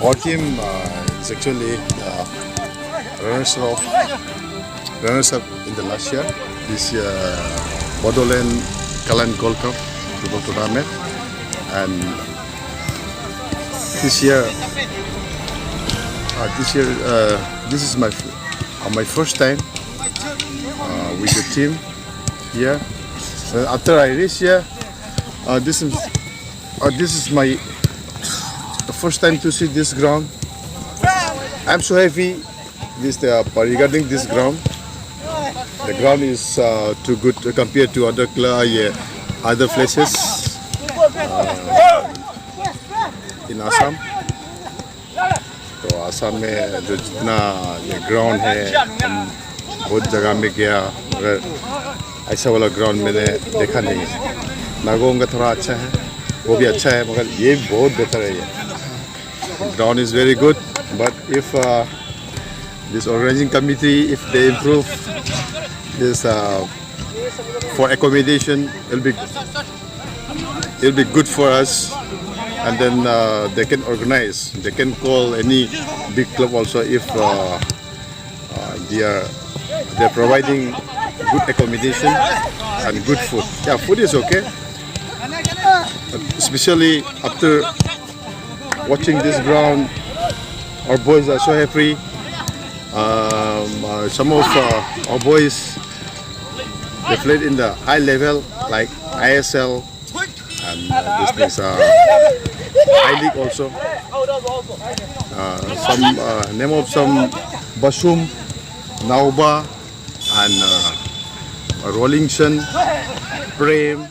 Our team is actually runners-up in the last year. This year, Bodoland GALLANTS Gold Cup football tournament, and this year, this is my first time with the team here. After I reach here, this is my first time to see this ground. I'm so happy regarding this ground. The ground is too good compared to other other places in Assam. तो आसाम में जो जितना ये ground है हम बहुत जगह में गया, मगर ऐसा वाला ग्राउंड मैंने देखा नहीं है। नागोंग का थोड़ा अच्छा है, वो भी अच्छा है, मगर ये बहुत बेहतर है। ये ground is very good, but if this organizing committee, if they improve this for accommodation, it'll be good for us, and then they can organize, they can call any big club also if they're providing good accommodation and good food. Yeah, food is okay, but especially after watching this ground, our boys are so happy. Some of our boys, they played in the high level like ISL, and this is high league also. Some name of some Basum, Nauba, and Rollington, Prem.